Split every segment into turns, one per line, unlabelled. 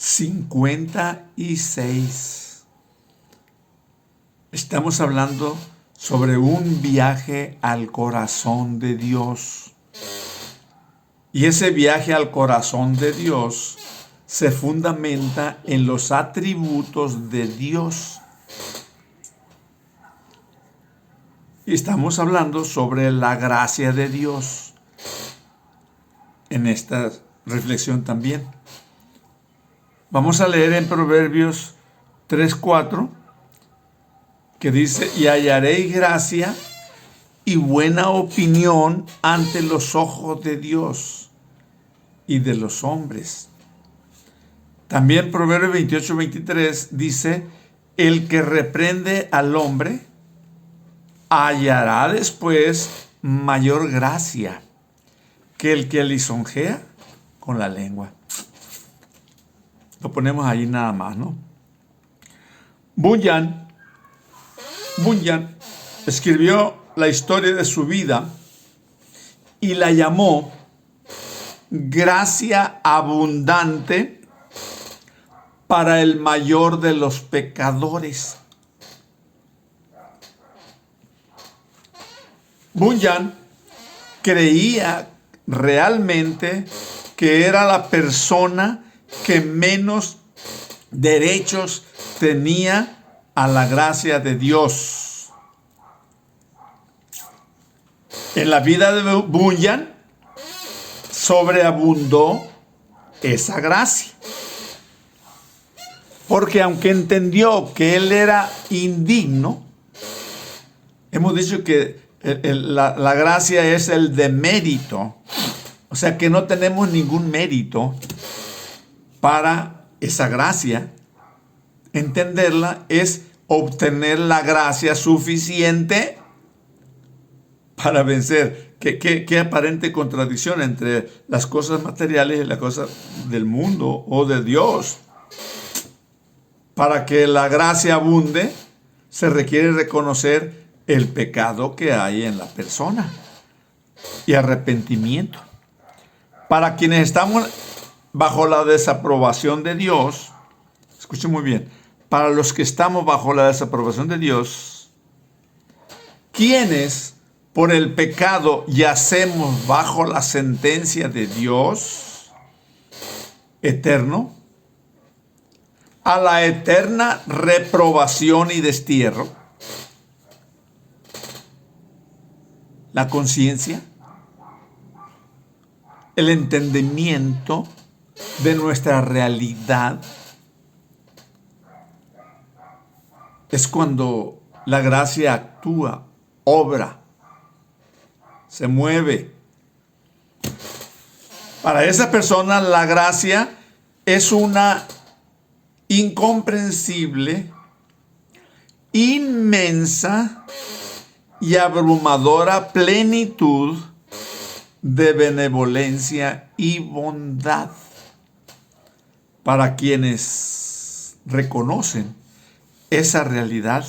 56. Estamos hablando sobre un viaje al corazón de Dios. Y ese viaje al corazón de Dios se fundamenta en los atributos de Dios. Y estamos hablando sobre la gracia de Dios en esta reflexión también. Vamos a leer en Proverbios 3:4, que dice: y hallaréis gracia y buena opinión ante los ojos de Dios y de los hombres. También Proverbios 28:23 dice: el que reprende al hombre hallará después mayor gracia que el que lisonjea con la lengua. Lo ponemos ahí nada más, ¿no? Bunyan escribió la historia de su vida y la llamó gracia abundante para el mayor de los pecadores. Bunyan creía realmente que era la persona que menos derechos tenía a la gracia de Dios. En la vida de Bunyan sobreabundó esa gracia, porque aunque entendió que él era indigno, hemos dicho que la gracia es el demérito, o sea que no tenemos ningún mérito para esa gracia. Entenderla es obtener la gracia suficiente para vencer. ¿Qué aparente contradicción entre las cosas materiales y las cosas del mundo o de Dios? Para que la gracia abunde, se requiere reconocer el pecado que hay en la persona y arrepentimiento. Para quienes estamos bajo la desaprobación de Dios, escuchen muy bien, para los que estamos bajo la desaprobación de Dios, quienes por el pecado yacemos bajo la sentencia de Dios eterno, a la eterna reprobación y destierro, la conciencia, el entendimiento de nuestra realidad, es cuando la gracia actúa, obra, se mueve. Para esa persona la gracia es una incomprensible, inmensa y abrumadora plenitud de benevolencia y bondad. Para quienes reconocen esa realidad,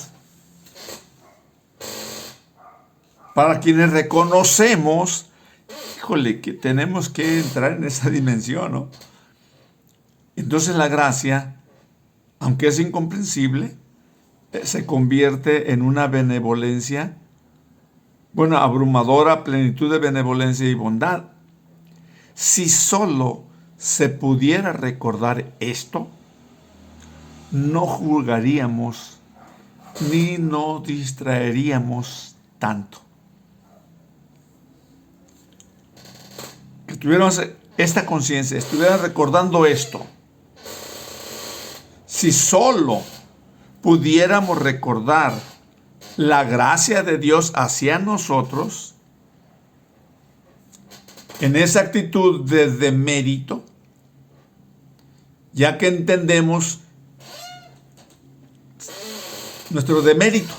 para quienes reconocemos, híjole, que tenemos que entrar en esa dimensión, ¿no? Entonces la gracia, aunque es incomprensible, se convierte en una benevolencia, abrumadora plenitud de benevolencia y bondad. Si solo se pudiera recordar esto, no juzgaríamos ni nos distraeríamos tanto. Que tuviéramos esta conciencia, estuviéramos recordando esto. Si solo pudiéramos recordar la gracia de Dios hacia nosotros, en esa actitud de demérito, ya que entendemos nuestro demérito,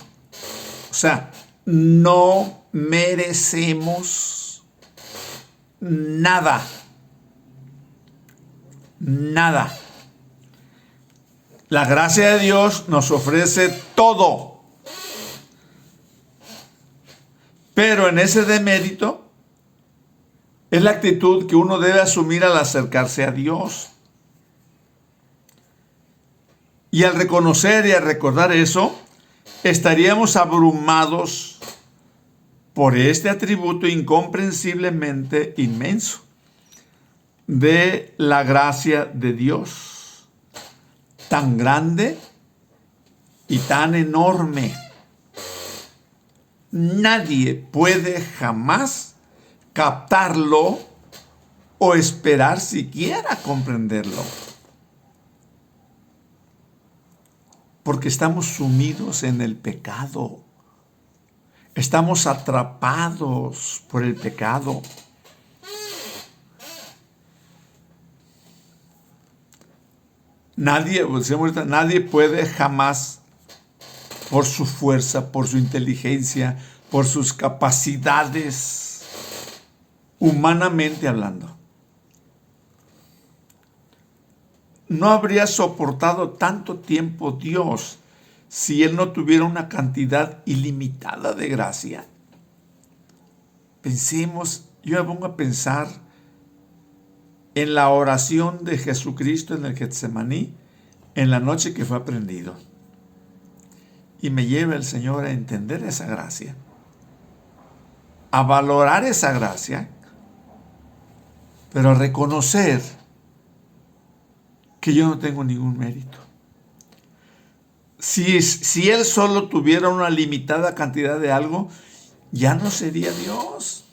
o sea, no merecemos nada, nada. La gracia de Dios nos ofrece todo, pero en ese demérito es la actitud que uno debe asumir al acercarse a Dios. Y al reconocer y al recordar eso, estaríamos abrumados por este atributo incomprensiblemente inmenso de la gracia de Dios, tan grande y tan enorme. Nadie puede jamás captarlo o esperar siquiera comprenderlo, porque estamos sumidos en el pecado. Estamos atrapados por el pecado. Nadie puede jamás, por su fuerza, por su inteligencia, por sus capacidades, humanamente hablando, no habría soportado tanto tiempo Dios si Él no tuviera una cantidad ilimitada de gracia. Pensemos, yo me pongo a pensar en la oración de Jesucristo en el Getsemaní, en la noche que fue prendido. Y me lleva el Señor a entender esa gracia, a valorar esa gracia, pero a reconocer que yo no tengo ningún mérito. Si Él solo tuviera una limitada cantidad de algo, ya no sería Dios.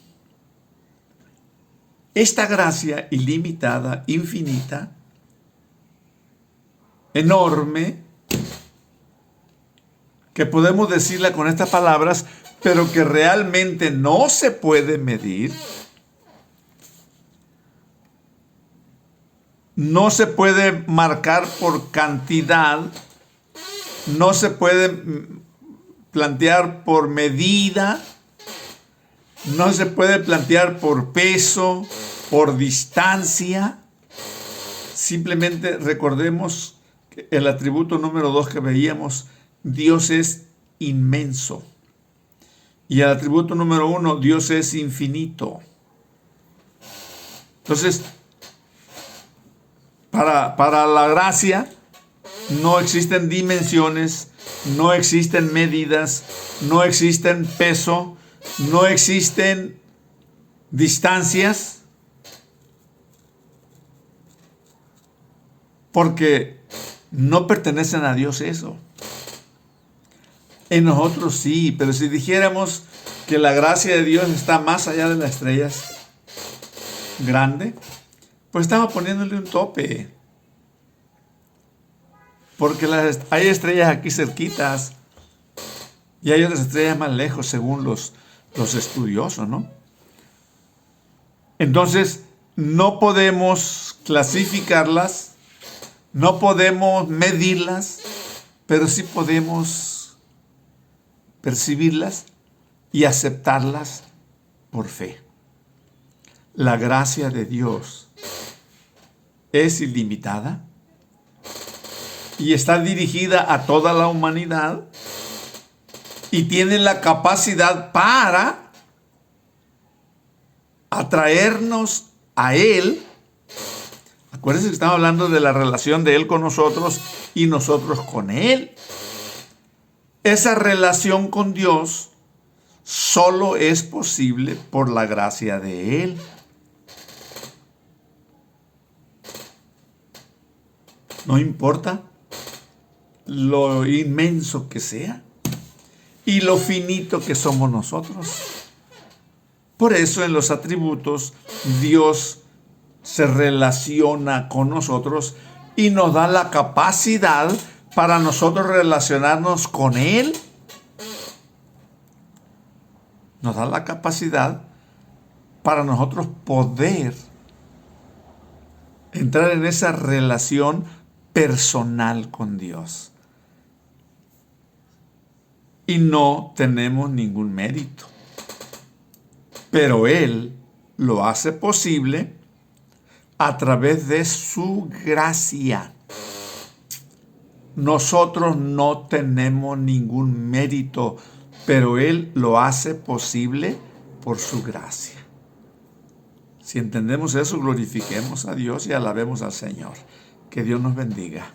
Esta gracia ilimitada, infinita, enorme, que podemos decirla con estas palabras, pero que realmente no se puede medir, no se puede marcar por cantidad, no se puede plantear por medida, no se puede plantear por peso, por distancia. Simplemente recordemos que el atributo número 2 que veíamos, Dios es inmenso. Y el atributo número 1, Dios es infinito. Entonces, para la gracia no existen dimensiones, no existen medidas, no existen peso, no existen distancias, porque no pertenecen a Dios eso. En nosotros sí, pero si dijéramos que la gracia de Dios está más allá de las estrellas, grande, pues estamos poniéndole un tope. Porque hay estrellas aquí cerquitas y hay otras estrellas más lejos según los estudiosos, ¿no? Entonces, no podemos clasificarlas, no podemos medirlas, pero sí podemos percibirlas y aceptarlas por fe. La gracia de Dios es ilimitada y está dirigida a toda la humanidad y tiene la capacidad para atraernos a Él. Acuérdense que estamos hablando de la relación de Él con nosotros y nosotros con Él. Esa relación con Dios solo es posible por la gracia de Él. No importa lo inmenso que sea y lo finito que somos nosotros. Por eso en los atributos Dios se relaciona con nosotros y nos da la capacidad para nosotros relacionarnos con Él. Nos da la capacidad para nosotros poder entrar en esa relación personal con Dios. Y no tenemos ningún mérito. Pero Él lo hace posible a través de su gracia. Nosotros no tenemos ningún mérito, pero Él lo hace posible por su gracia. Si entendemos eso, glorifiquemos a Dios y alabemos al Señor. Que Dios nos bendiga.